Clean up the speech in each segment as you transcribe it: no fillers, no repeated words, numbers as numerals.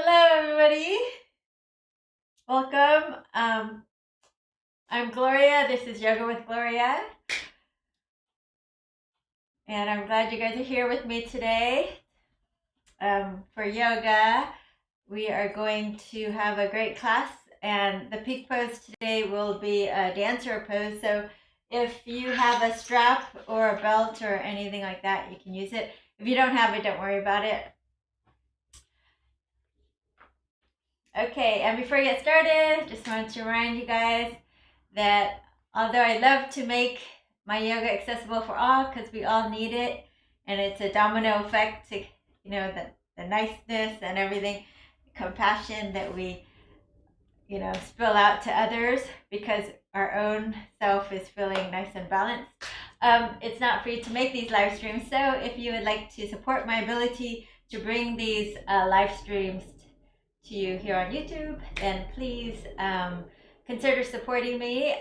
Hello, everybody. Welcome. I'm Gloria. This is Yoga with Gloria. And I'm glad you guys are here with me today. For yoga, we are going to have a great class. And the peak pose today will be a dancer pose. So if you have a strap or a belt or anything like that, you can use it. If you don't have it, don't worry about it. Okay, and before we get started, just wanted to remind you guys that although I love to make my yoga accessible for all because we all need it, and it's a domino effect to, the niceness and everything, compassion that we, spill out to others because our own self is feeling nice and balanced. It's not free to make these live streams, so if you would like to support my ability to bring these live streams to you here on YouTube, then please consider supporting me.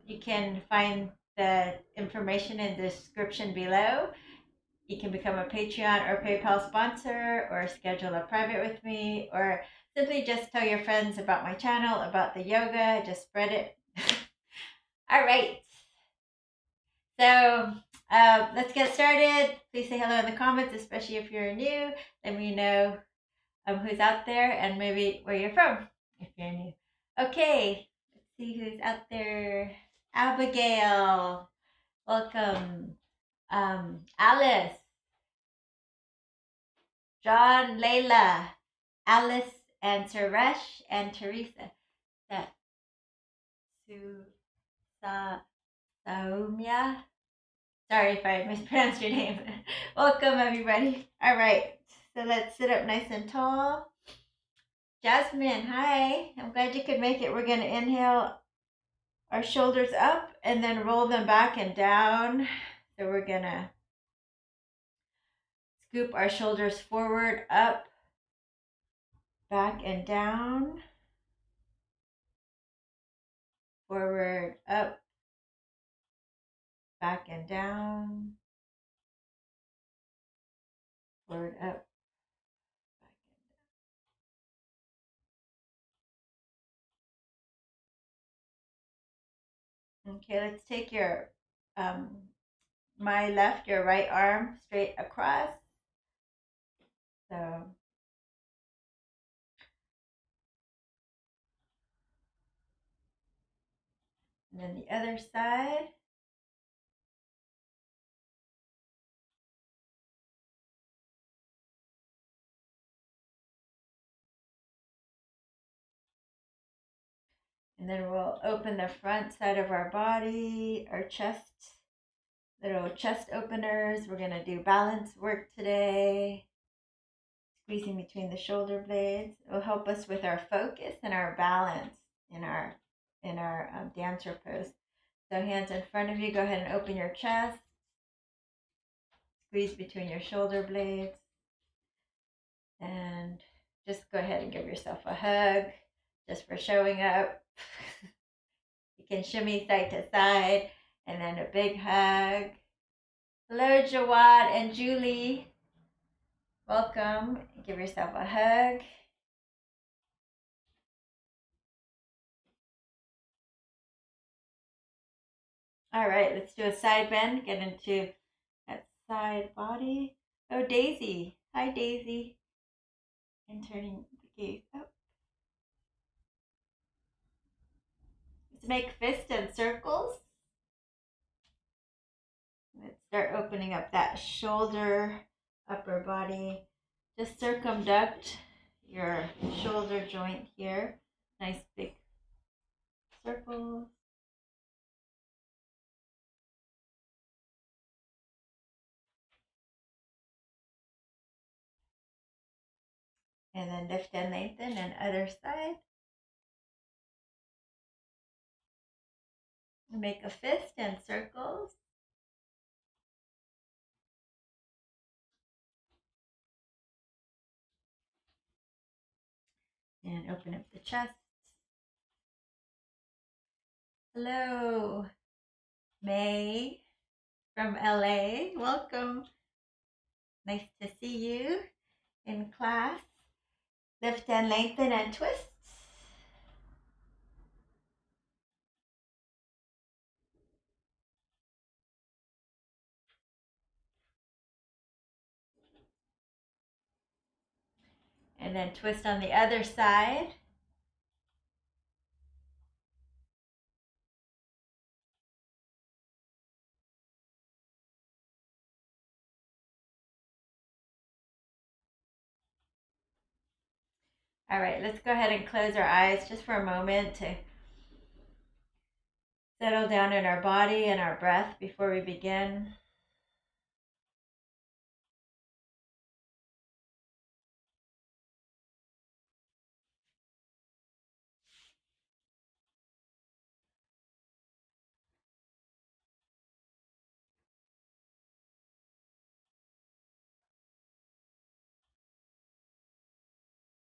You can find the information in the description below. You can become a Patreon or PayPal sponsor or schedule a private with me or simply just tell your friends about my channel, about the yoga, just spread it. All right. So let's get started. Please say hello in the comments, especially if you're new. Let me know who's out there and maybe where you're from if you're new. Okay, let's see who's out there. Abigail, welcome. Alice, John, Layla, Alice, and Suresh, and Teresa. That Saumya. Sorry if I mispronounced your name. Welcome, everybody. All right, so let's sit up nice and tall. Jasmine, hi. I'm glad you could make it. We're going to inhale our shoulders up and then roll them back and down. So we're going to scoop our shoulders forward, up, back, and down. Forward, up, back, and down. Forward, up, back, and down. Okay, let's take your your right arm straight across. So, and then the other side. And then we'll open the front side of our body, our chest, little chest openers. We're going to do balance work today. Squeezing between the shoulder blades. It will help us with our focus and our balance in our dancer pose. So hands in front of you. Go ahead and open your chest. Squeeze between your shoulder blades. And just go ahead and give yourself a hug just for showing up. You can shimmy side to side and then a big hug. Hello, Jawad and Julie. Welcome. Give yourself a hug. All right, let's do a side bend. Get into that side body. Oh, Daisy. Hi, Daisy. And turning the gaze up. Let's make fists and circles. Let's start opening up that shoulder, upper body. Just circumduct your shoulder joint here. Nice big circles. And then lift and lengthen and other side. Make a fist and circles. And open up the chest. Hello, May from LA. Welcome. Nice to see you in class. Lift and lengthen and twist. And then twist on the other side. All right, let's go ahead and close our eyes just for a moment to settle down in our body and our breath before we begin.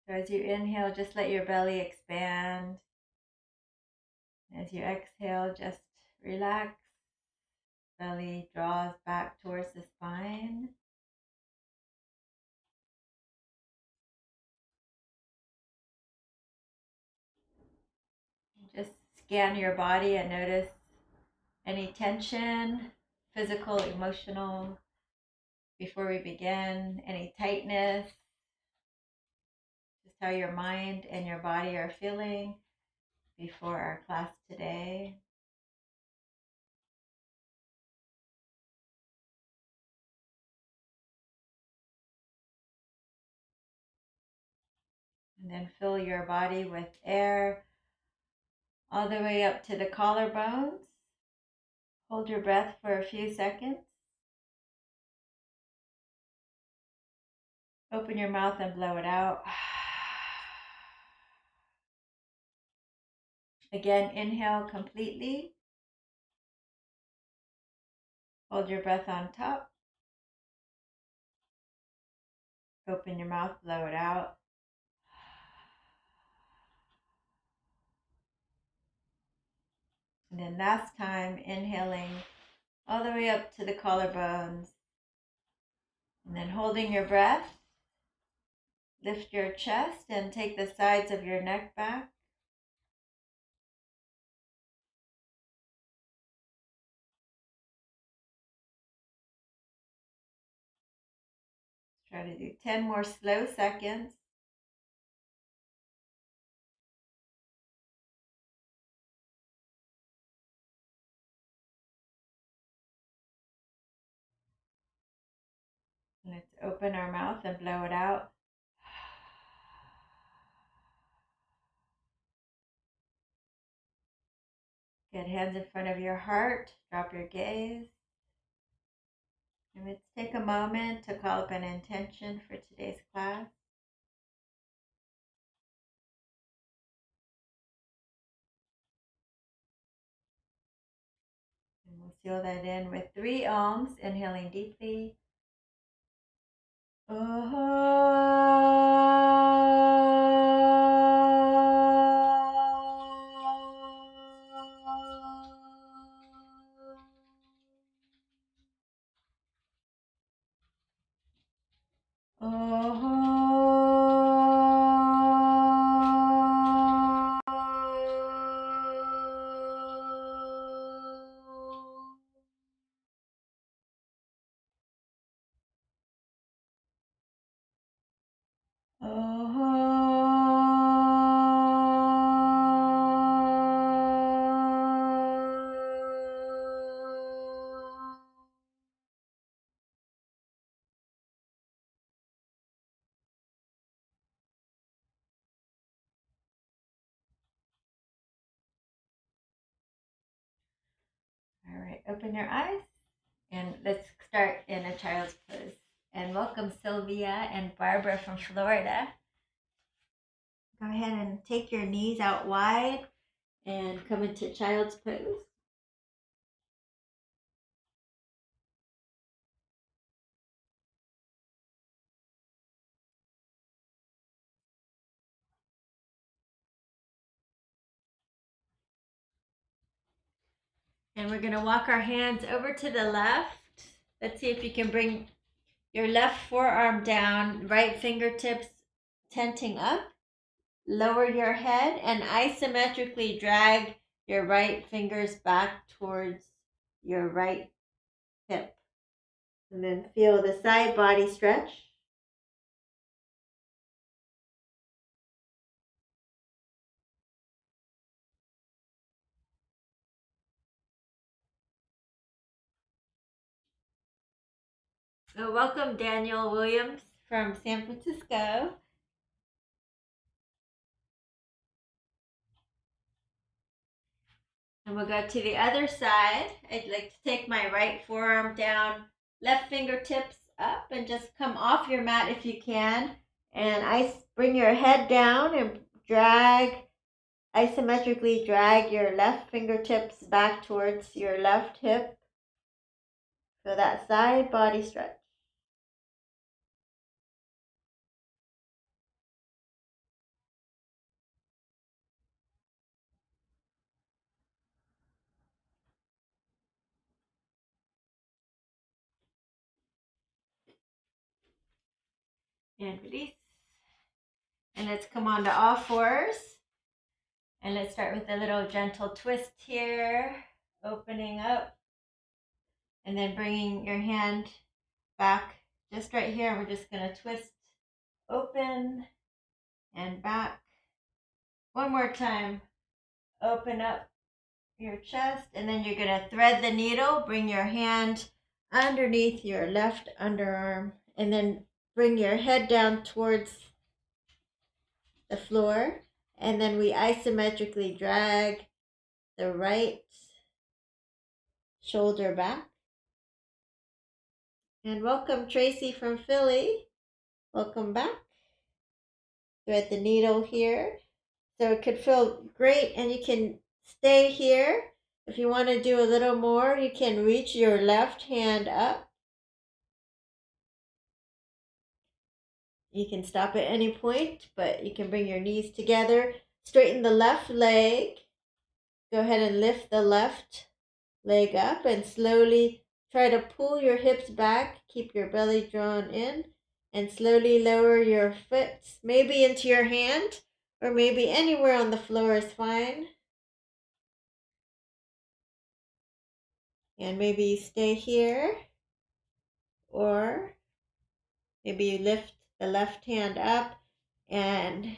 So as you inhale, just let your belly expand. As you exhale, just relax. Belly draws back towards the spine. Just scan your body and notice any tension, physical, emotional, before we begin, any tightness, just how your mind and your body are feeling before our class today. And then fill your body with air all the way up to the collarbones. Hold your breath for a few seconds. Open your mouth and blow it out. Again, inhale completely. Hold your breath on top. Open your mouth, blow it out. And then last time, inhaling all the way up to the collarbones. And then holding your breath, lift your chest and take the sides of your neck back. Try to do 10 more slow seconds. Let's open our mouth and blow it out. Get hands in front of your heart. Drop your gaze. And let's take a moment to call up an intention for today's class. And we'll seal that in with 3 ohms, inhaling deeply. All right, open your eyes and let's start in a child's pose. And welcome Sylvia and Barbara from Florida. Go ahead and take your knees out wide and come into child's pose. And we're going to walk our hands over to the left. Let's see if you can bring your left forearm down, right fingertips tenting up. Lower your head and isometrically drag your right fingers back towards your right hip. And then feel the side body stretch. So welcome Daniel Williams from San Francisco. And we'll go to the other side. I'd like to take my right forearm down, left fingertips up, and just come off your mat if you can. And bring your head down and isometrically drag your left fingertips back towards your left hip. Feel that side body stretch. And release. And let's come on to all fours. And let's start with a little gentle twist here, opening up. And then bringing your hand back just right here. We're just going to twist open and back. One more time. Open up your chest, and then you're going to thread the needle. Bring your hand underneath your left underarm, and then bring your head down towards the floor. And then we isometrically drag the right shoulder back. And welcome Tracy from Philly. Welcome back. Thread the needle here. So it could feel great, and you can stay here. If you want to do a little more, you can reach your left hand up. You can stop at any point, but you can bring your knees together. Straighten the left leg. Go ahead and lift the left leg up and slowly try to pull your hips back. Keep your belly drawn in and slowly lower your foot, maybe into your hand or maybe anywhere on the floor is fine. And maybe you stay here, or maybe you lift the left hand up and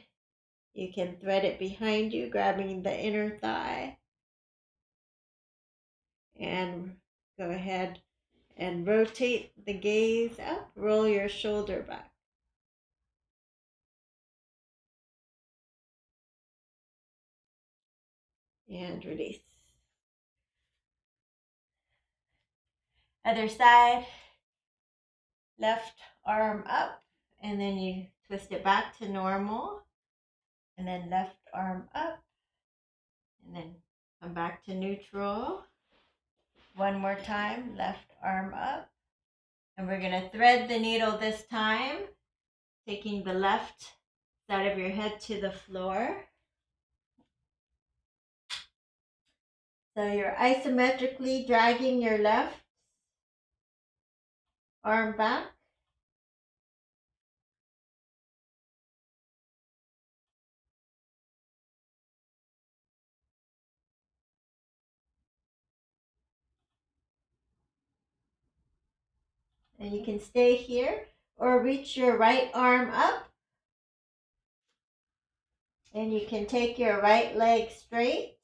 you can thread it behind you, grabbing the inner thigh. And go ahead and rotate the gaze up, roll your shoulder back. And release. Other side, left arm up, and then you twist it back to normal. And then left arm up, and then come back to neutral. One more time, left arm up. And we're going to thread the needle this time, taking the left side of your head to the floor. So you're isometrically dragging your left arm back. And you can stay here or reach your right arm up. And you can take your right leg straight.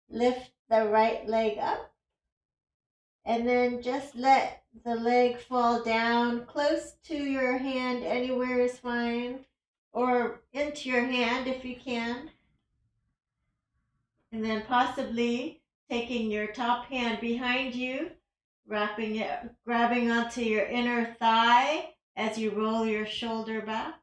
Lift the right leg up. And then just let the leg fall down close to your hand. Anywhere is fine. Or into your hand if you can. And then possibly taking your top hand behind you, wrapping it, grabbing onto your inner thigh as you roll your shoulder back.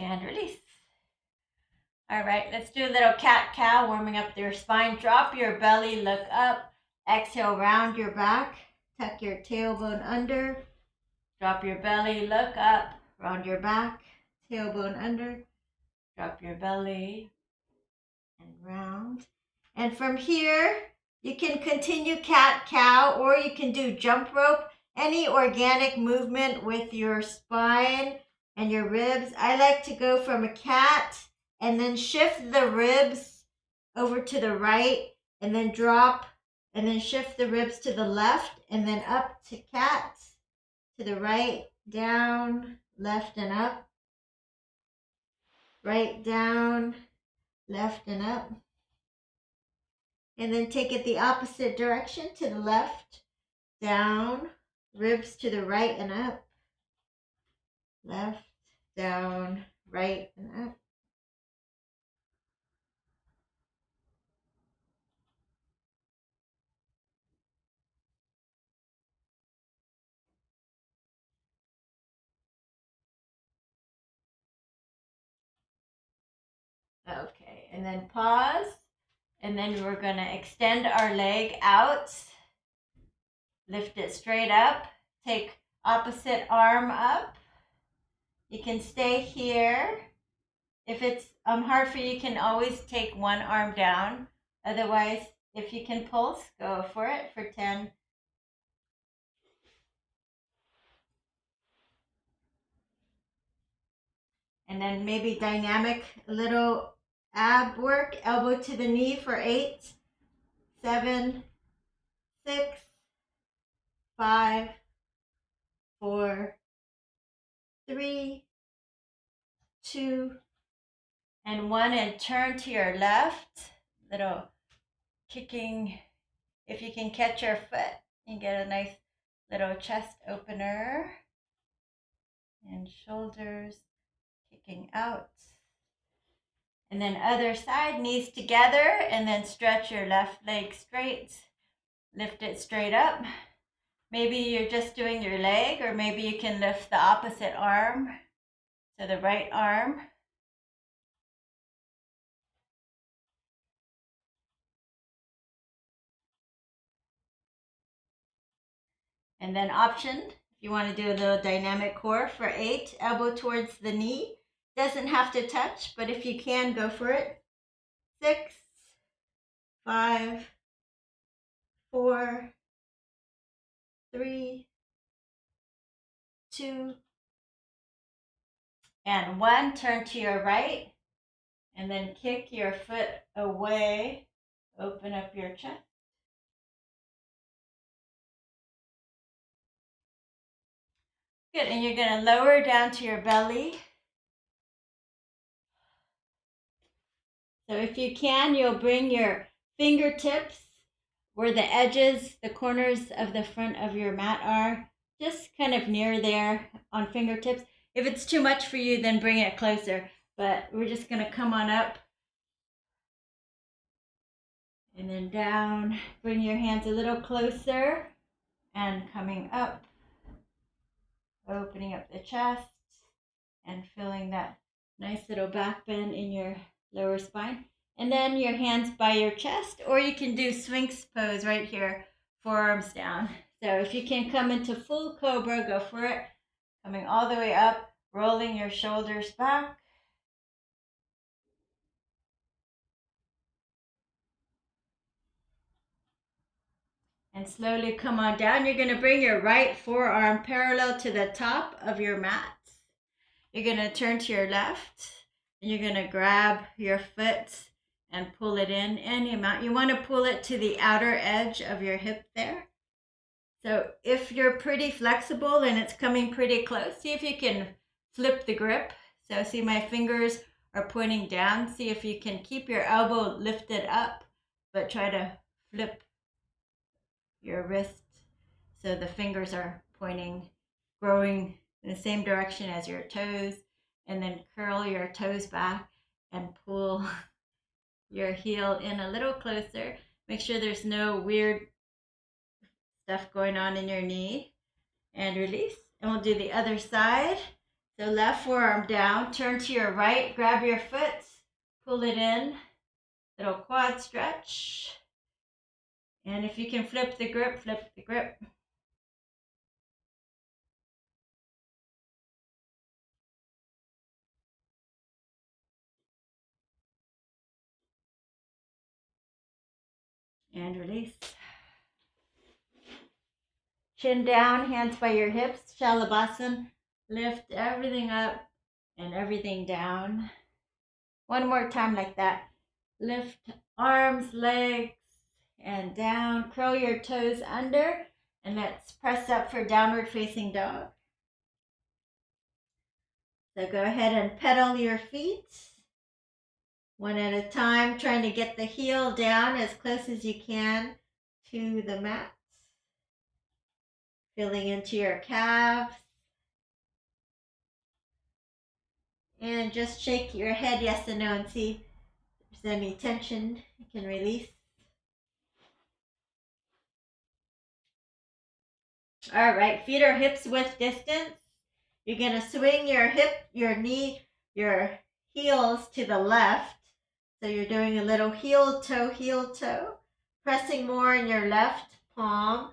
And release. All right, let's do a little cat-cow, warming up your spine. Drop your belly, look up. Exhale, round your back. Tuck your tailbone under. Drop your belly, look up, round your back. tailbone under, drop your belly, and round. And from here, you can continue cat-cow, or you can do jump rope, any organic movement with your spine and your ribs. I like to go from a cat and then shift the ribs over to the right and then drop and then shift the ribs to the left and then up to cat, to the right, down, left and up, right, down, left and up. And then take it the opposite direction to the left, down, ribs to the right and up, left, down, right and up. Okay, and then pause. And then we're going to extend our leg out. Lift it straight up. Take opposite arm up. You can stay here. If it's hard for you, you can always take one arm down. Otherwise, if you can pulse, go for it for 10. And then maybe dynamic little ab work, elbow to the knee for 8, 7, 6, 5, 4, 3, 2, and 1. And turn to your left. Little kicking. If you can catch your foot, you get a nice little chest opener. And shoulders kicking out. And then other side, knees together, and then stretch your left leg straight. Lift it straight up. Maybe you're just doing your leg, or maybe you can lift the opposite arm to the right arm. And then option, if you want to do a little dynamic core for 8, elbow towards the knee. Doesn't have to touch, but if you can, go for it. 6, 5, 4, 3, 2, and 1. Turn to your right, and then kick your foot away. Open up your chest. Good, and you're going to lower down to your belly. So if you can, you'll bring your fingertips where the edges, the corners of the front of your mat are, just kind of near there on fingertips. If it's too much for you, then bring it closer. But we're just going to come on up and then down. Bring your hands a little closer and coming up, opening up the chest and feeling that nice little back bend in your lower spine. And then your hands by your chest, or you can do Sphinx pose right here, forearms down. So if you can come into full cobra, go for it. Coming all the way up, rolling your shoulders back. And slowly come on down. You're going to bring your right forearm parallel to the top of your mat. You're going to turn to your left, and you're going to grab your foot and pull it in any amount. You want to pull it to the outer edge of your hip there. So if you're pretty flexible and it's coming pretty close, see if you can flip the grip. So see my fingers are pointing down. See if you can keep your elbow lifted up, but try to flip your wrist so the fingers are pointing, growing in the same direction as your toes, and then curl your toes back and pull your heel in a little closer. Make sure there's no weird stuff going on in your knee, and release. And we'll do the other side. So left forearm down, turn to your right, grab your foot, pull it in, little quad stretch. And if you can flip the grip, flip the grip. And release. Chin down, hands by your hips, Shalabhasana. Lift everything up and everything down. One more time like that. Lift arms, legs, and down. Curl your toes under, and let's press up for downward facing dog. So go ahead and pedal your feet one at a time, trying to get the heel down as close as you can to the mat. Feeling into your calves. And just shake your head yes and no and see if there's any tension you can release. All right, feet or hips width distance. You're going to swing your hip, your knee, your heels to the left. So you're doing a little heel, toe, pressing more in your left palm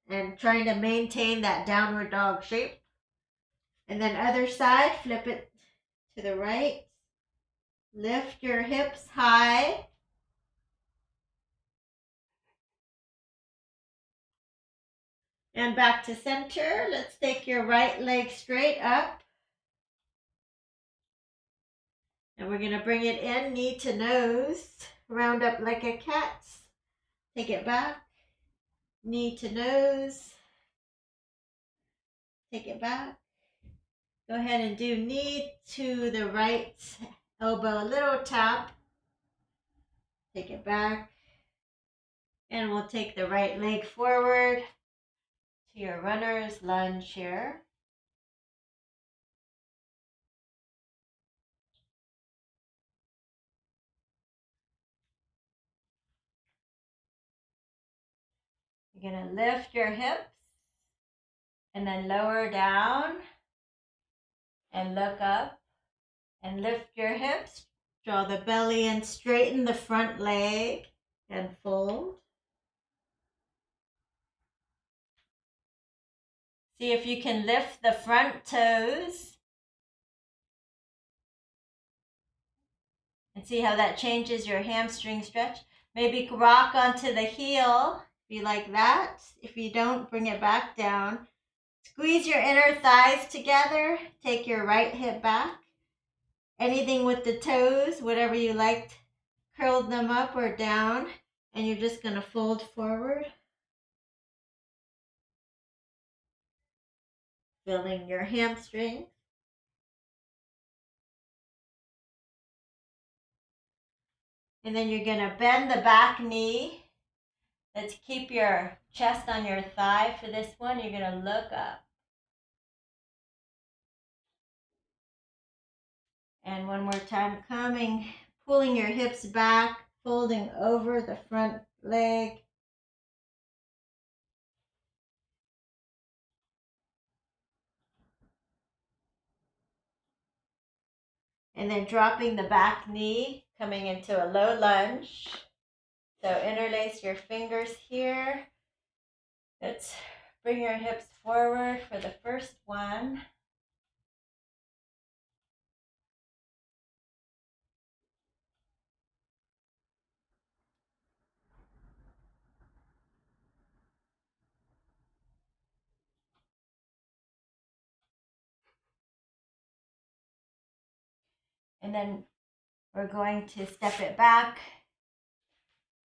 and trying to maintain that downward dog shape. And then other side, flip it to the right. Lift your hips high. And back to center. Let's take your right leg straight up. And we're going to bring it in, knee to nose. Round up like a cat. Take it back. Knee to nose. Take it back. Go ahead and do knee to the right elbow. A little tap. Take it back. And we'll take the right leg forward to your runner's lunge here. You're going to lift your hips and then lower down and look up and lift your hips. Draw the belly in, straighten the front leg and fold. See if you can lift the front toes and see how that changes your hamstring stretch. Maybe rock onto the heel if you like that. If you don't, bring it back down. Squeeze your inner thighs together. Take your right hip back. Anything with the toes, whatever you liked, curl them up or down. And you're just going to fold forward. Feeling your hamstrings. And then you're going to bend the back knee. Let's keep your chest on your thigh for this one. You're going to look up. And one more time, pulling your hips back, folding over the front leg. And then dropping the back knee, coming into a low lunge. So interlace your fingers here. Let's bring your hips forward for the first one. And then we're going to step it back.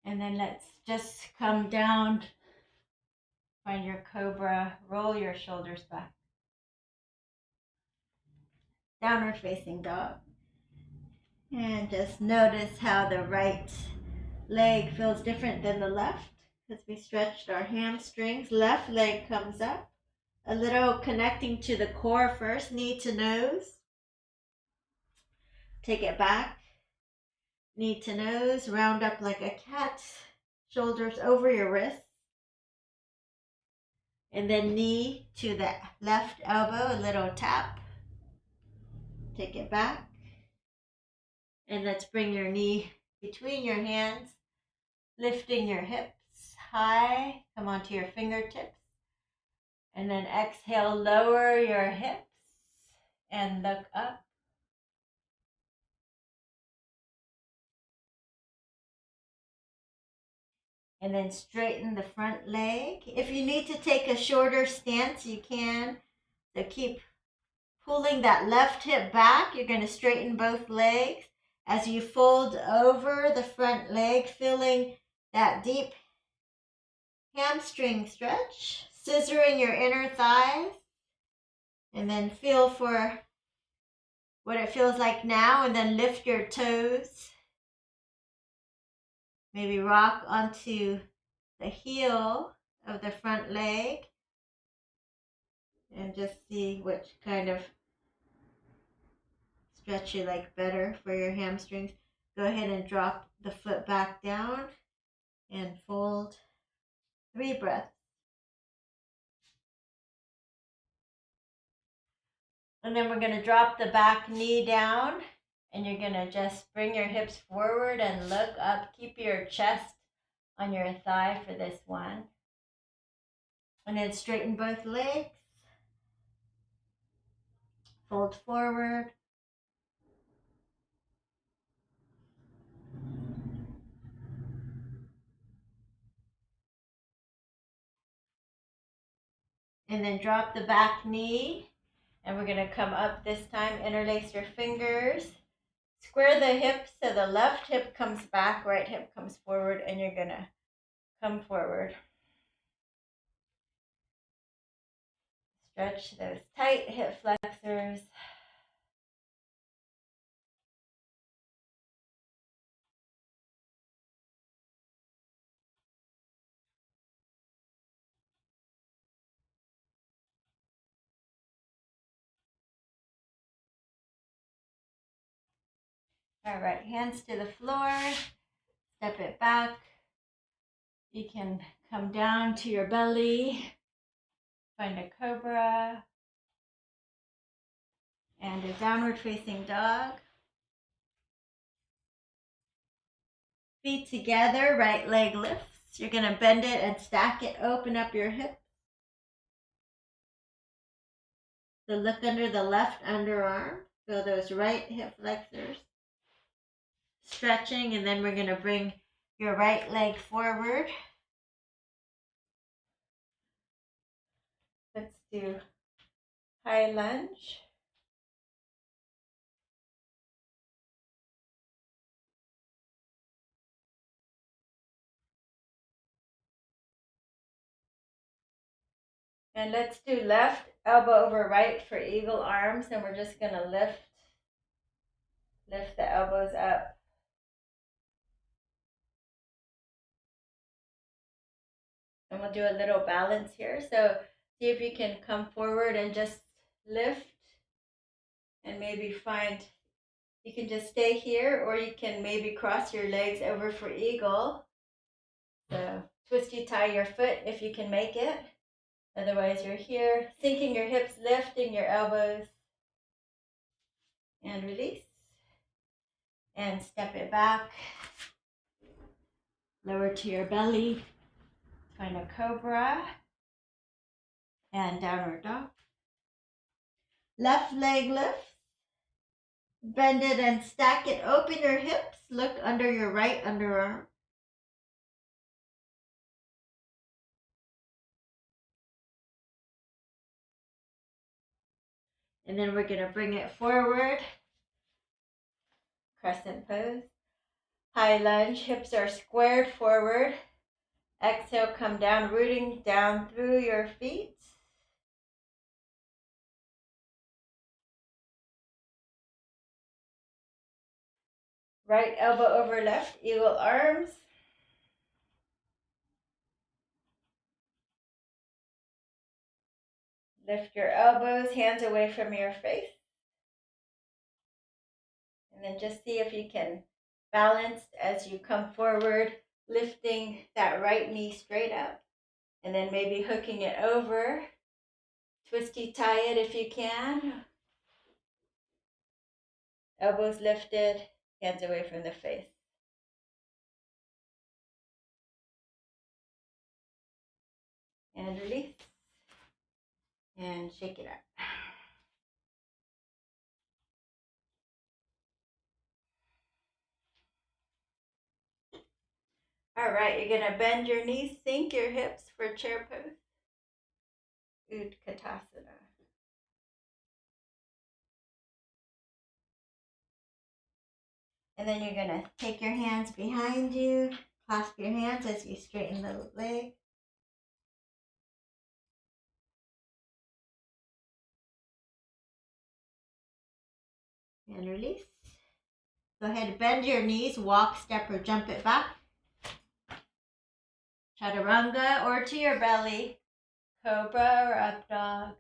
And then let's just come down. Find your cobra. Roll your shoulders back. Downward facing dog. And just notice how the right leg feels different than the left because we stretched our hamstrings. Left leg comes up. A little connecting to the core first, knee to nose. Take it back. Knee to nose, round up like a cat. Shoulders over your wrists. And then knee to the left elbow, a little tap. Take it back. And let's bring your knee between your hands, lifting your hips high. Come onto your fingertips. And then exhale, lower your hips and look up. And then straighten the front leg. If you need to take a shorter stance, you can. So keep pulling that left hip back. You're going to straighten both legs as you fold over the front leg, feeling that deep hamstring stretch, scissoring your inner thighs, and then feel for what it feels like now, and then lift your toes. Maybe rock onto the heel of the front leg and just see which kind of stretch you like better for your hamstrings. Go ahead and drop the foot back down and fold. 3 breaths. And then we're going to drop the back knee down, and you're going to just bring your hips forward and look up. Keep your chest on your thigh for this one. And then straighten both legs. Fold forward. And then drop the back knee. And we're going to come up this time. Interlace your fingers. Square the hips so the left hip comes back, right hip comes forward, and you're going to come forward. Stretch those tight hip flexors. All right, hands to the floor. Step it back. You can come down to your belly. Find a cobra. And a downward facing dog. Feet together, right leg lifts. You're going to bend it and stack it. Open up your hip. So look under the left underarm. Feel those right hip flexors. Stretching, and then we're going to bring your right leg forward. Let's do high lunge. And let's do left elbow over right for eagle arms, and we're just going to lift the elbows up. And we'll do a little balance here. So see if you can come forward and just lift, and maybe find, you can just stay here, or you can maybe cross your legs over for eagle. So twisty tie your foot if you can make it. Otherwise you're here, sinking your hips, lifting your elbows, and release. And step it back. Lower to your belly. Find a cobra. And downward dog. Left leg lifts. Bend it and stack it. Open your hips. Look under your right underarm. And then we're going to bring it forward. Crescent pose. High lunge. Hips are squared forward. Exhale, come down, rooting down through your feet. Right elbow over left, eagle arms. Lift your elbows, hands away from your face. And then just see if you can balance as you come forward, lifting that right knee straight up. And then maybe hooking it over. Twisty tie it if you can. Elbows lifted, hands away from the face. And release. And shake it up. All right, you're gonna bend your knees, sink your hips for chair pose. Utkatasana. And then you're gonna take your hands behind you, clasp your hands as you straighten the leg. And release. Go ahead, bend your knees, walk, step, or jump it back. Chaturanga or to your belly, cobra or up dog,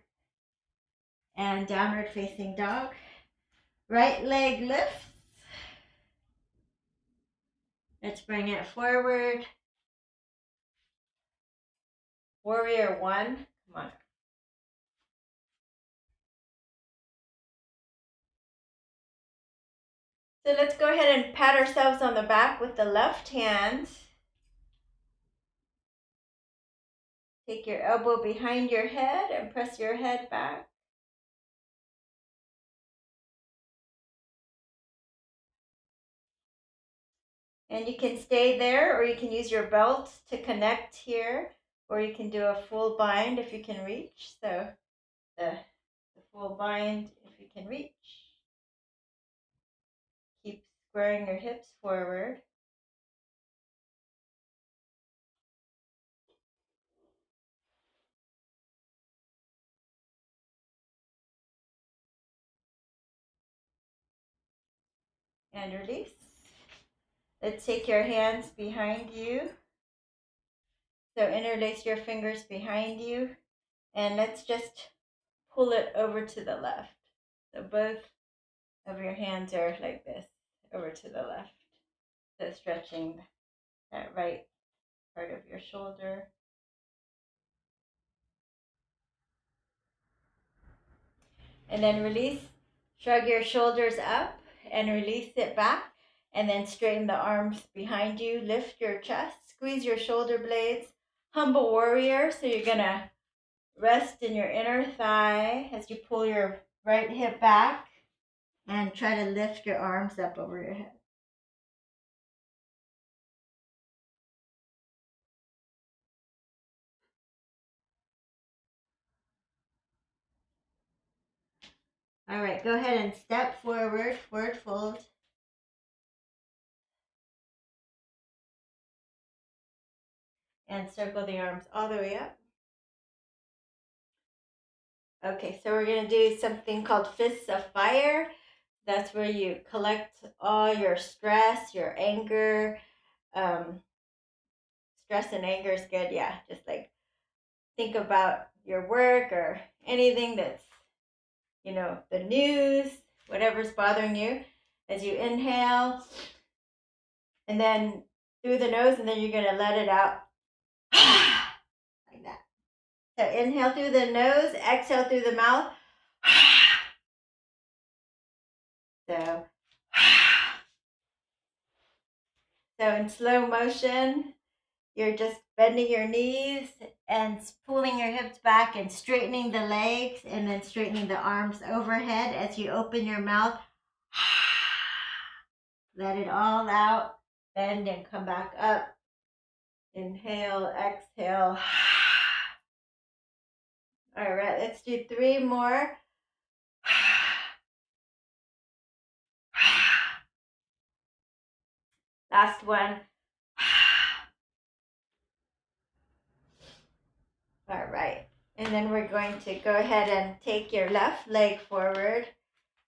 and downward facing dog. Right leg lifts. Let's bring it forward. Warrior one. Come on. So let's go ahead and pat ourselves on the back with the left hand. Take your elbow behind your head and press your head back. And you can stay there, or you can use your belt to connect here, or you can do a full bind if you can reach. So the full bind if you can reach. Keep squaring your hips forward. And release. Let's take your hands behind you. So interlace your fingers behind you. And let's just pull it over to the left. So both of your hands are like this, over to the left. So stretching that right part of your shoulder. And then release. Shrug your shoulders up and release it back. And then straighten the arms behind you. Lift your chest. Squeeze your shoulder blades. Humble warrior. So you're going to rest in your inner thigh as you pull your right hip back. And try to lift your arms up over your head. All right, go ahead and step forward, forward fold. And circle the arms all the way up. Okay, so we're going to do something called fists of fire. That's where you collect all your stress, your anger. Stress and anger is good, yeah. Just like think about your work or anything that's, the news, whatever's bothering you. As you inhale, and then through the nose, and then you're going to let it out. Like that. So inhale through the nose, exhale through the mouth. So in slow motion, you're just bending your knees and pulling your hips back and straightening the legs, and then straightening the arms overhead as you open your mouth. Let it all out. Bend and come back up. Inhale, exhale. All right, let's do 3 more. Last one. All right. And then we're going to go ahead and take your left leg forward,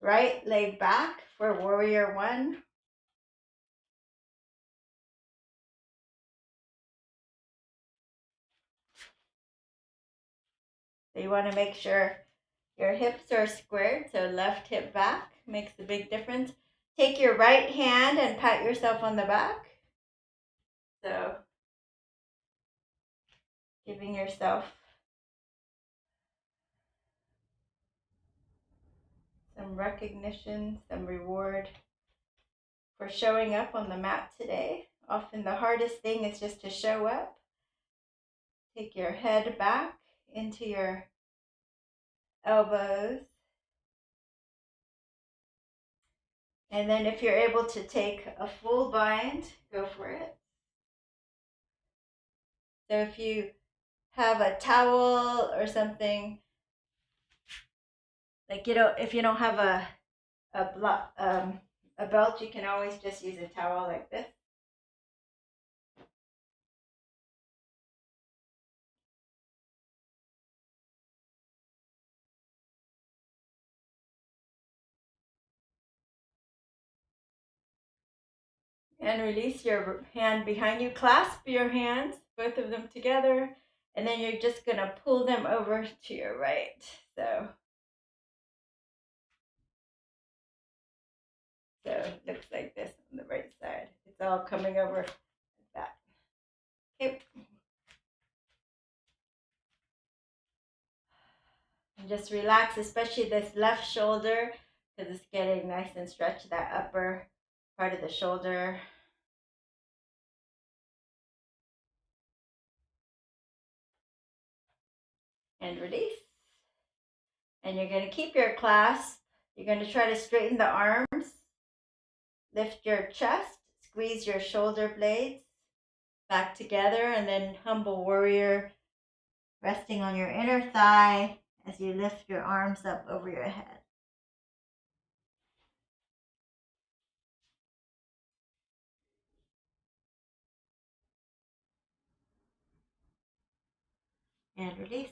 right leg back for warrior one. So you want to make sure your hips are squared, so left hip back makes a big difference. Take your right hand and pat yourself on the back. So giving yourself some recognition, some reward for showing up on the mat today. Often the hardest thing is just to show up. Take your head back into your elbows. And then if you're able to take a full bind, go for it. So if you have a towel or something, like if you don't have a belt, you can always just use a towel like this. And release your hand behind you. Clasp your hands, both of them together, and then you're just gonna pull them over to your right. So it looks like this on the right side. It's all coming over like that. Okay. And just relax, especially this left shoulder, because it's getting nice and stretched, that upper part of the shoulder. And release. And you're going to keep your clasp. You're going to try to straighten the arms. Lift your chest. Squeeze your shoulder blades back together. And then humble warrior, resting on your inner thigh as you lift your arms up over your head. And release.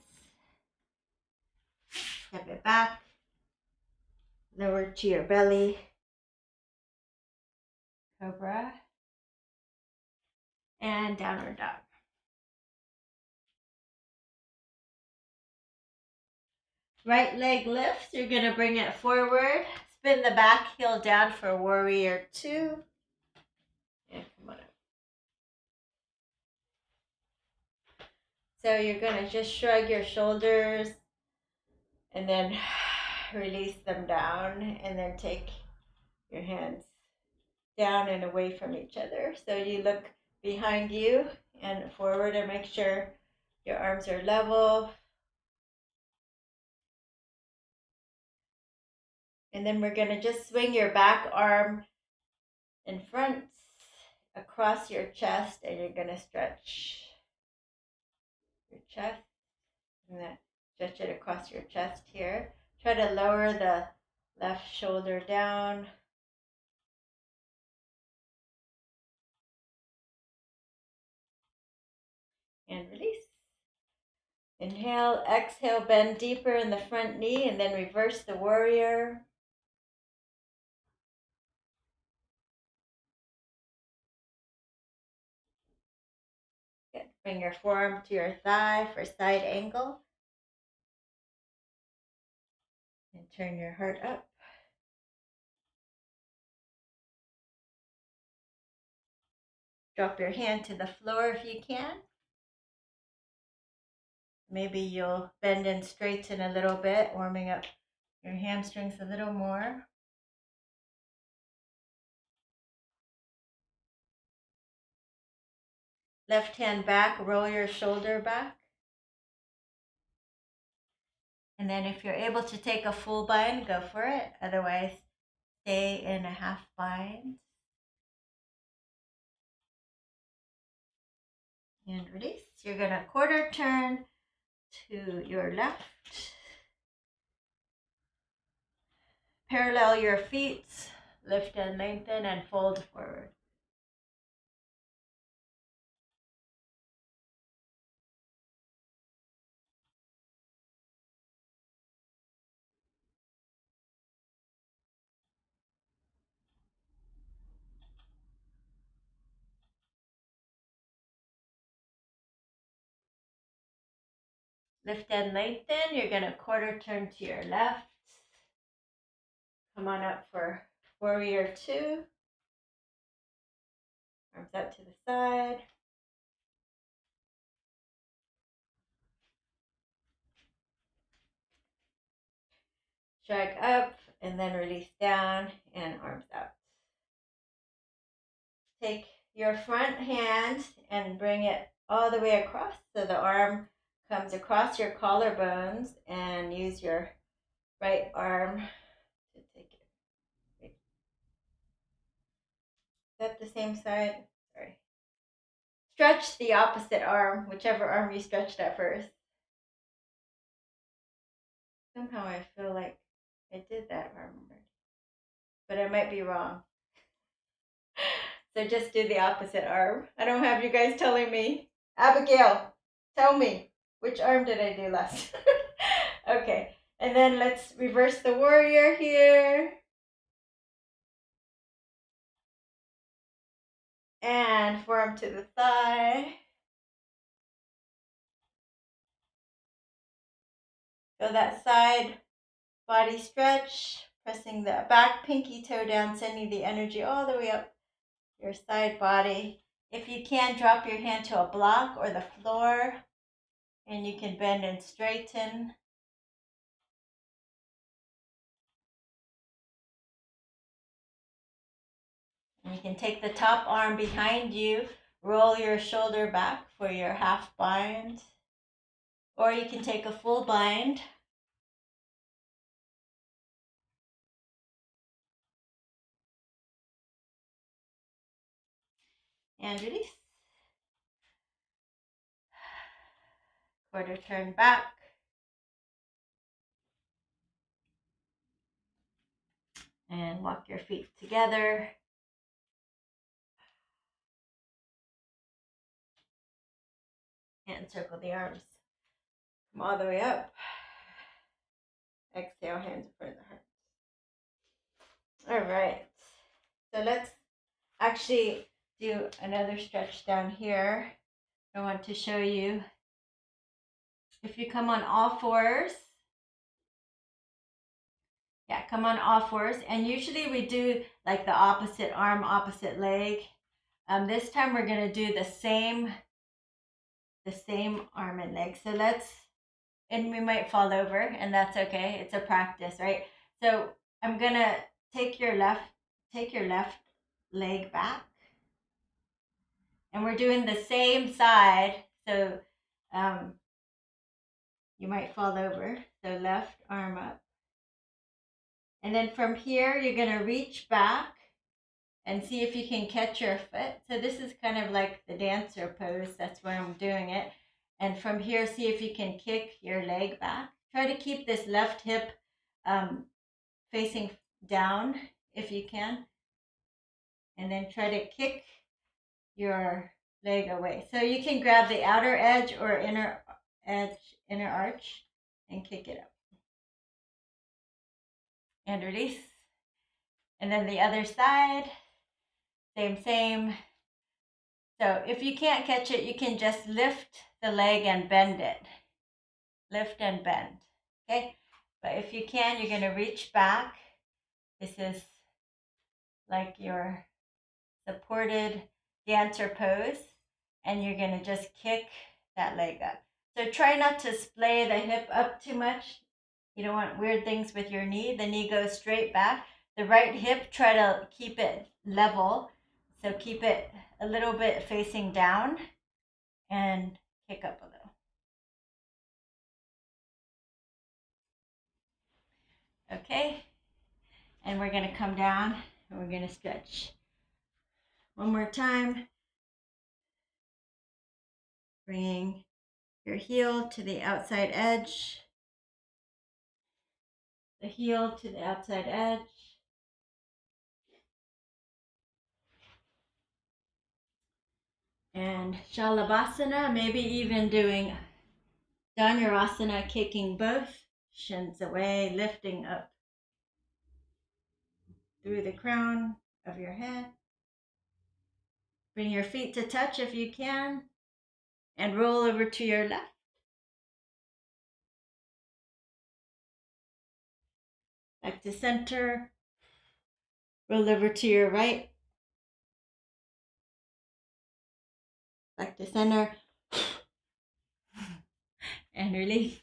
Step it back. Lower to your belly. Cobra. And downward dog. Right leg lifts. You're going to bring it forward. Spin the back heel down for warrior 2. And come on up. So you're going to just shrug your shoulders and then release them down, and then take your hands down and away from each other. So you look behind you and forward and make sure your arms are level. And then we're going to just swing your back arm in front across your chest, and you're going to stretch your chest and then stretch it across your chest here. Try to lower the left shoulder down. And release. Inhale, exhale, bend deeper in the front knee, and then reverse the warrior. Good. Bring your forearm to your thigh for side angle. And turn your heart up. Drop your hand to the floor if you can. Maybe you'll bend and straighten a little bit, warming up your hamstrings a little more. Left hand back, roll your shoulder back. And then if you're able to take a full bind, go for it. Otherwise, stay in a half bind. And release. You're going to quarter turn to your left. Parallel your feet. Lift and lengthen and fold forward. Lift and lengthen. You're going to quarter turn to your left. Come on up for warrior 2. Arms out to the side. Shrug up and then release down and arms out. Take your front hand and bring it all the way across so the arm comes across your collarbones, and use your right arm to take it. Is that the same side? Sorry. stretch the opposite arm, whichever arm you stretched at first. Somehow I feel like I did that, if I remember. But I might be wrong. So just do the opposite arm. I don't have you guys telling me. Abigail, tell me, which arm did I do last? Okay, and then let's reverse the warrior here. And forearm to the thigh. Feel that side body stretch, pressing the back pinky toe down, sending the energy all the way up your side body. If you can, drop your hand to a block or the floor, and you can bend and straighten. And you can take the top arm behind you, roll your shoulder back for your half bind, or you can take a full bind. And release. Quarter turn back. And walk your feet together. And circle the arms. Come all the way up. Exhale, hands in front of the heart. All right. So let's actually do another stretch down here. I want to show you. If you come on all fours, come on all fours. And usually we do like the opposite arm, opposite leg. This time we're going to do the same arm and leg. So and we might fall over, and that's okay. It's a practice, right? So I'm going to take your left leg back. And we're doing the same side. So you might fall over. So left arm up. And then from here, you're going to reach back and see if you can catch your foot. So this is kind of like the dancer pose. That's where I'm doing it. And from here, see if you can kick your leg back. Try to keep this left hip facing down if you can. And then try to kick your leg away. So you can grab the outer edge or inner arch and kick it up. And release. And then the other side, same. So if you can't catch it, you can just lift the leg and bend it. Lift and bend, okay? But if you can, you're gonna reach back. This is like your supported dancer pose, and you're gonna just kick that leg up. So try not to splay the hip up too much. You don't want weird things with your knee. The knee goes straight back. The right hip, try to keep it level. So keep it a little bit facing down and kick up a little. Okay. And we're going to come down and we're going to stretch. One more time. Bringing your heel to the outside edge. The heel to the outside edge. And Shalabhasana, maybe even doing Dhanurasana, kicking both shins away, lifting up through the crown of your head. Bring your feet to touch if you can, and roll over to your left. Back to center. Roll over to your right. Back to center. And release.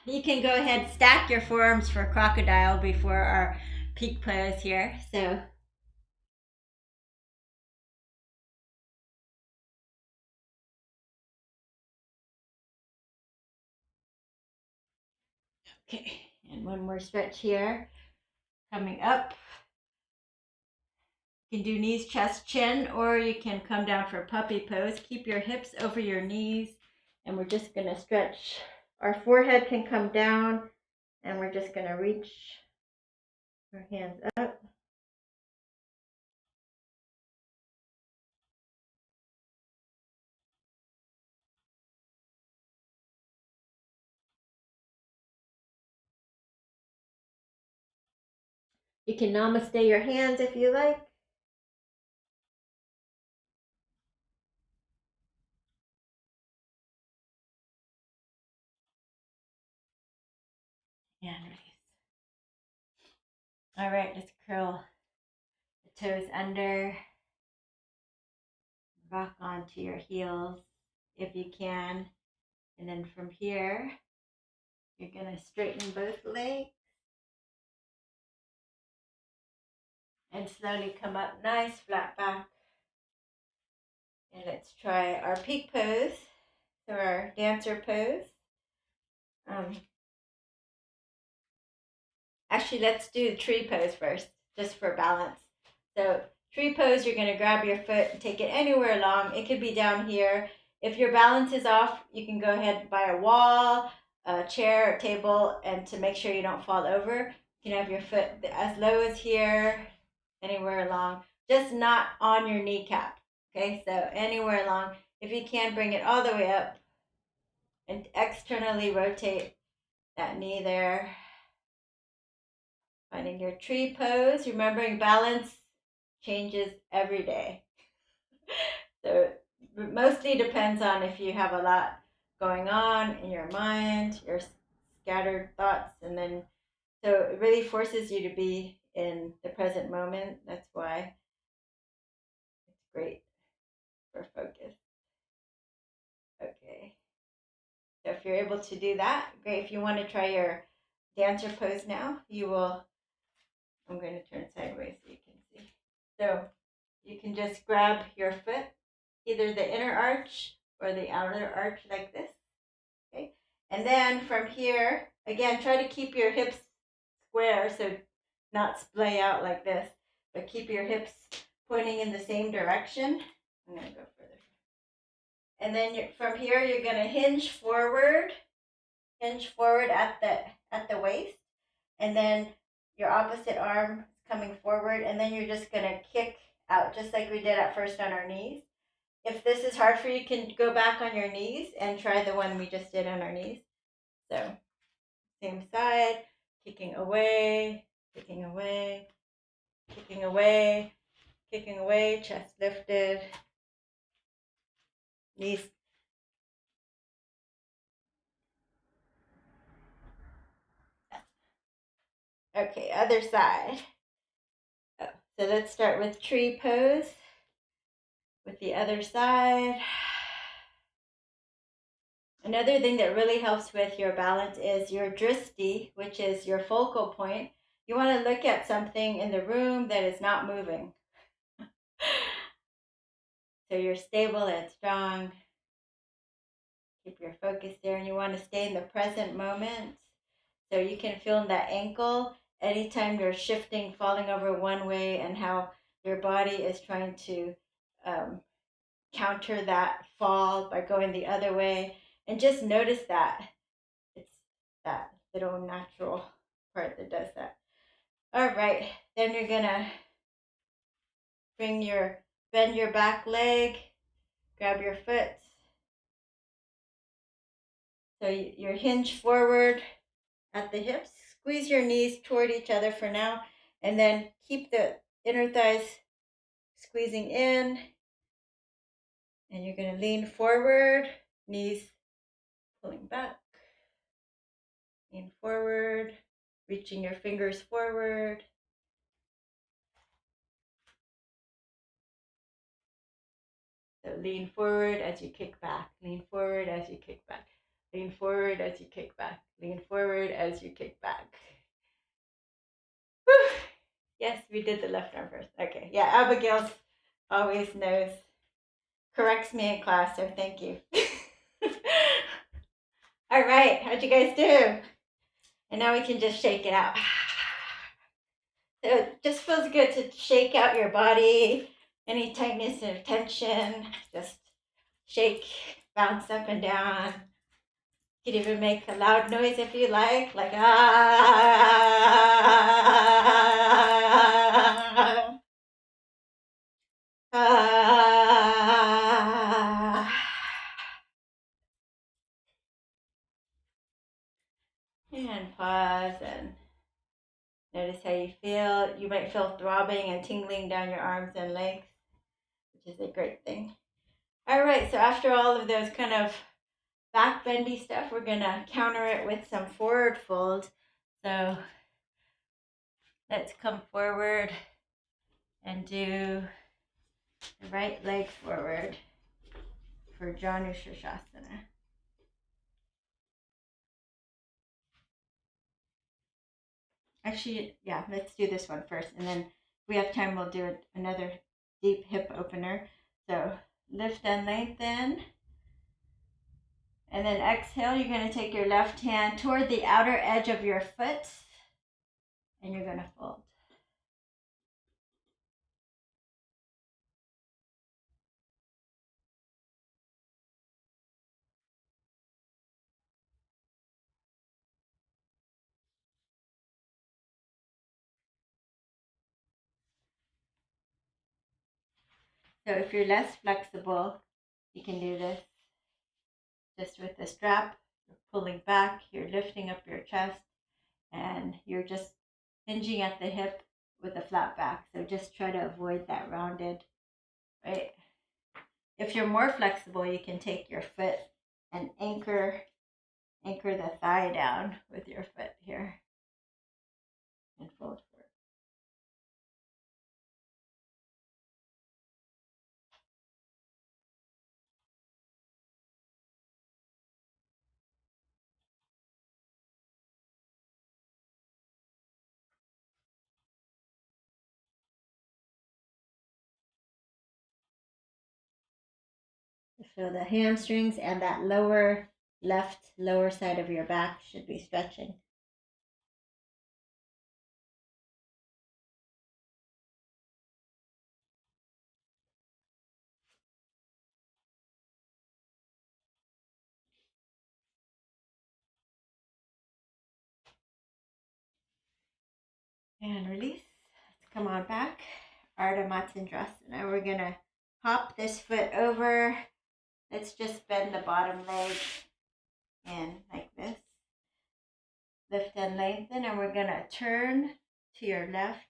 You can go ahead, stack your forearms for crocodile before our peak pose here. So okay, and one more stretch here. Coming up. You can do knees, chest, chin, or you can come down for puppy pose. Keep your hips over your knees, and we're just going to stretch. Our forehead can come down, and we're just going to reach our hands up. You can namaste your hands if you like. And release. All right, let's curl the toes under. Rock onto your heels if you can. And then from here, you're going to straighten both legs. And slowly come up, nice flat back. And let's try our peak pose, so our dancer pose. Actually, let's do the tree pose first, just for balance. So tree pose, you're going to grab your foot and take it anywhere along. It could be down here. If your balance is off, you can go ahead by a wall, a chair, a table, and to make sure you don't fall over, you can have your foot as low as here, anywhere along, just not on your kneecap. Okay, so anywhere along. If you can, bring it all the way up and externally rotate that knee there. Finding your tree pose, remembering balance changes every day. So it mostly depends on if you have a lot going on in your mind, your scattered thoughts, and then so it really forces you to be in the present moment. That's why it's great for focus. Okay. So if you're able to do that, great. If you want to try your dancer pose now, you will. I'm going to turn sideways so you can see. So you can just grab your foot, either the inner arch or the outer arch like this. Okay. And then from here, again, try to keep your hips square, so not splay out like this, but keep your hips pointing in the same direction. I'm going to go further. And then from here, you're going to hinge forward at the waist, and then your opposite arm is coming forward, and then you're just going to kick out, just like we did at first on our knees. If this is hard for you, you can go back on your knees and try the one we just did on our knees. So same side, kicking away, kicking away, kicking away, kicking away, chest lifted, knees. Okay, other side. Oh, so let's start with tree pose with the other side. Another thing that really helps with your balance is your drishti, which is your focal point. You want to look at something in the room that is not moving. So you're stable and strong. Keep your focus there, and you want to stay in the present moment. So you can feel that ankle anytime you're shifting, falling over one way, and how your body is trying to counter that fall by going the other way. And just notice that. It's that little natural part that does that. All right, then you're gonna bend your back leg, grab your foot. So you're hinge forward at the hips. Squeeze your knees toward each other for now, and then keep the inner thighs squeezing in. And you're gonna lean forward, knees pulling back. Lean forward, reaching your fingers forward. So lean forward as you kick back. Lean forward as you kick back. Lean forward as you kick back. Lean forward as you kick back. Whew. Yes, we did the left arm first. Okay. Yeah, Abigail always knows. Corrects me in class, so thank you. All right. How'd you guys do? And now we can just shake it out. So it just feels good to shake out your body, any tightness or tension. Just shake, bounce up and down. You can even make a loud noise if you like ah, ah. And pause and notice how you feel. You might feel throbbing and tingling down your arms and legs, which is a great thing. All right, so after all of those kind of back bendy stuff, we're gonna counter it with some forward fold. So let's come forward and do the right leg forward for Janushirshasana. Actually, yeah, let's do this one first, and then if we have time, we'll do another deep hip opener. So lift and lengthen. And then exhale, you're going to take your left hand toward the outer edge of your foot, and you're going to fold. So if you're less flexible, you can do this just with the strap. You're pulling back, you're lifting up your chest, and you're just hinging at the hip with a flat back. So just try to avoid that rounded, right? If you're more flexible, you can take your foot and anchor the thigh down with your foot here and fold forward. So the hamstrings and that lower side of your back should be stretching. And release. Let's come on back. Ardha Matsyendrasana. We're going to hop this foot over. Let's just bend the bottom leg in like this. Lift and lengthen, and we're going to turn to your left,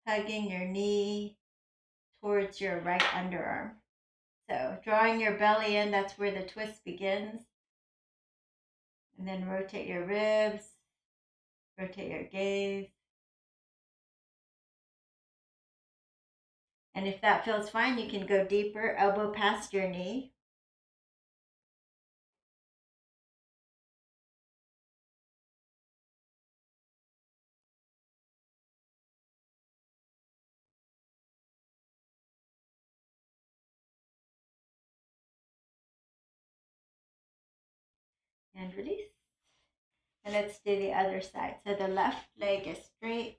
hugging your knee towards your right underarm. So drawing your belly in, that's where the twist begins. And then rotate your ribs, rotate your gaze. And if that feels fine, you can go deeper, elbow past your knee. And release. And let's do the other side. So the left leg is straight.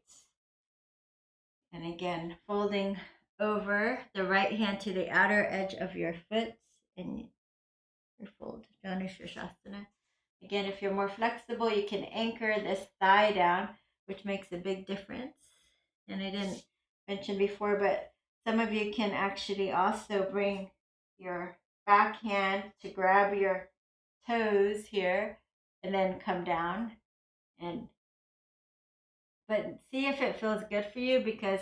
And again, folding over the right hand to the outer edge of your foot. And you fold, Janushirshasana. Again, if you're more flexible, you can anchor this thigh down, which makes a big difference. And I didn't mention before, but some of you can actually also bring your back hand to grab your toes here and then come down. But see if it feels good for you, because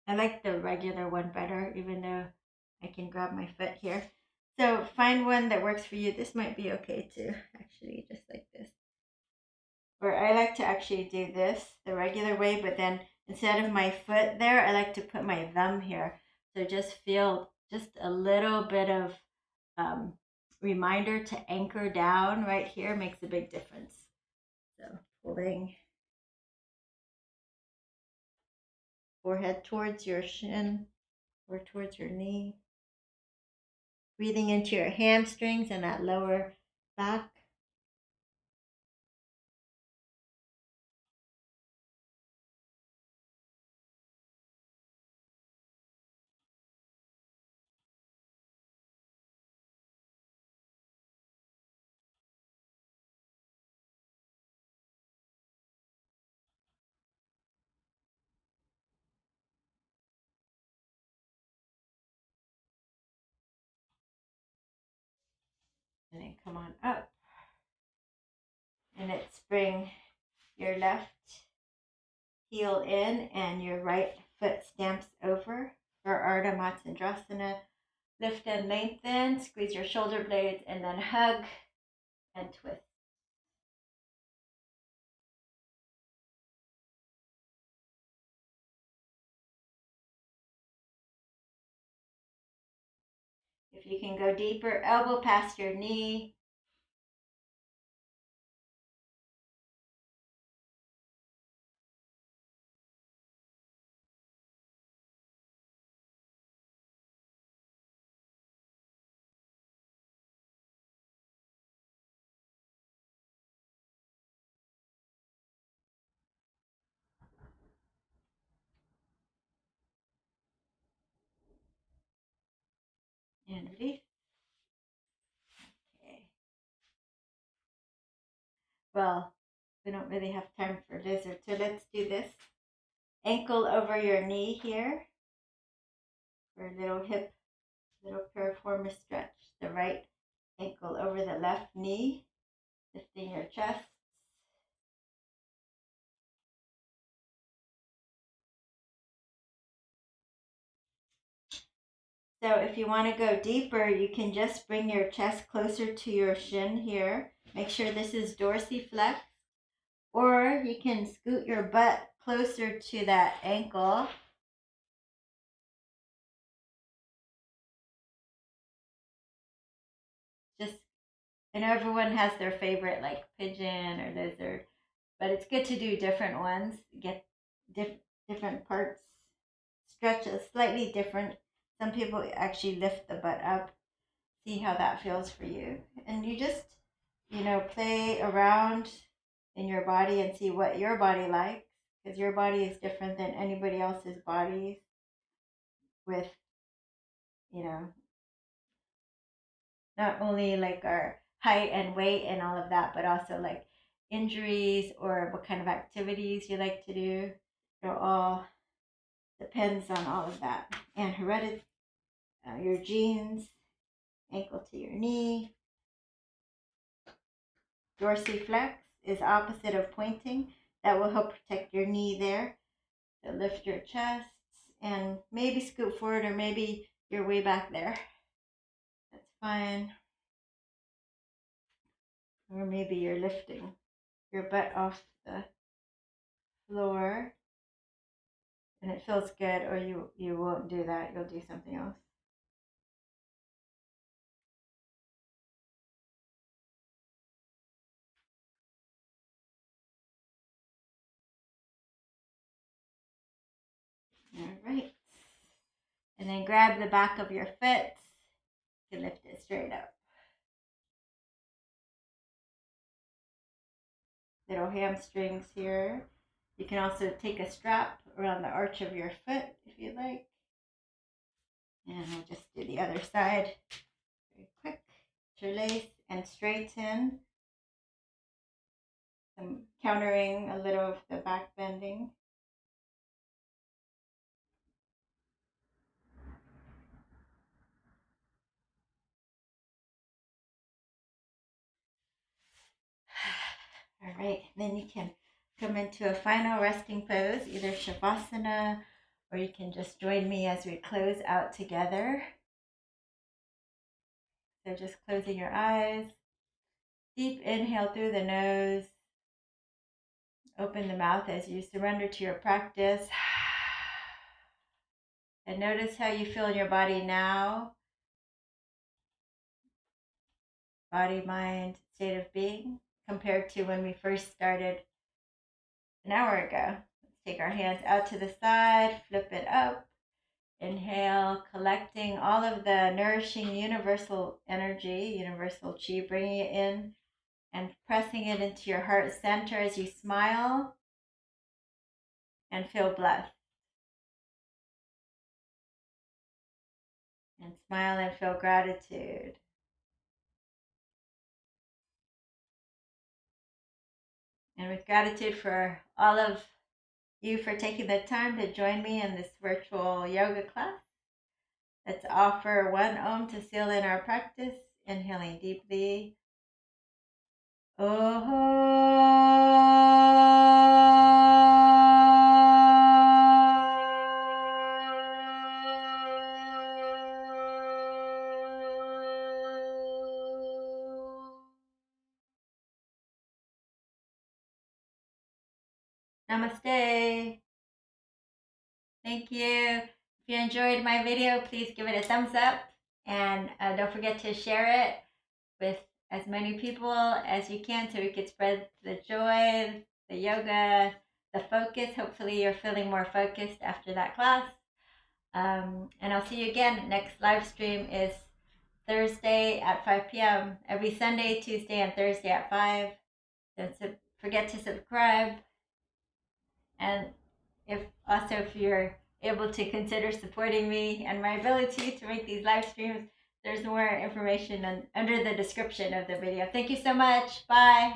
I like the regular one better, even though I can grab my foot here. So find one that works for you. This might be okay too, actually, just like this. Or I like to actually do this the regular way, but then instead of my foot there, I like to put my thumb here. So just feel just a little bit of reminder to anchor down right here makes a big difference. So pulling forehead towards your shin or towards your knee. Breathing into your hamstrings and that lower back. And then come on up. And let's bring your left heel in and your right foot stamps over for Ardha Matsyendrasana. Lift and lengthen, squeeze your shoulder blades, and then hug and twist. If you can go deeper, elbow past your knee. And release. Okay. Well, we don't really have time for lizard, so let's do this. Ankle over your knee here for a little hip, little piriformis stretch. The right ankle over the left knee, lifting your chest. So if you want to go deeper, you can just bring your chest closer to your shin here. Make sure this is dorsiflex. Or you can scoot your butt closer to that ankle. Just, I know everyone has their favorite, like pigeon or lizard, but it's good to do different ones. Get different parts, stretches slightly different. Some people actually lift the butt up. See how that feels for you. And you just, play around in your body and see what your body likes, because your body is different than anybody else's bodies with, you know, not only like our height and weight and all of that, but also like injuries or what kind of activities you like to do. It all depends on all of that. And heredity, your genes, ankle to your knee. Dorsiflex is opposite of pointing. That will help protect your knee there. So lift your chest and maybe scoot forward, or maybe you're way back there. That's fine. Or maybe you're lifting your butt off the floor and it feels good, or you won't do that. You'll do something else. All right. And then grab the back of your foot to lift it straight up. Little hamstrings here. You can also take a strap around the arch of your foot if you like. And we'll just do the other side very quick. Interlace and straighten. I'm countering a little of the back bending. All right, then you can come into a final resting pose, either Shavasana, or you can just join me as we close out together. So just closing your eyes. Deep inhale through the nose. Open the mouth as you surrender to your practice. And notice how you feel in your body now. Body, mind, state of being, compared to when we first started an hour ago. Let's take our hands out to the side, flip it up. Inhale, collecting all of the nourishing universal energy, universal chi, bringing it in and pressing it into your heart center as you smile and feel blessed. And smile and feel gratitude. And with gratitude for all of you for taking the time to join me in this virtual yoga class. Let's offer one Om to seal in our practice. Inhaling deeply. Oh. Namaste. Thank you. If you enjoyed my video, please give it a thumbs up and don't forget to share it with as many people as you can so we could spread the joy, the yoga, the focus. Hopefully you're feeling more focused after that class. And I'll see you again. Next live stream is Thursday at 5 p.m. Every Sunday, Tuesday, and Thursday at 5. Don't forget to subscribe. And if you're able to consider supporting me and my ability to make these live streams, there's more information under the description of the video. Thank you so much. Bye.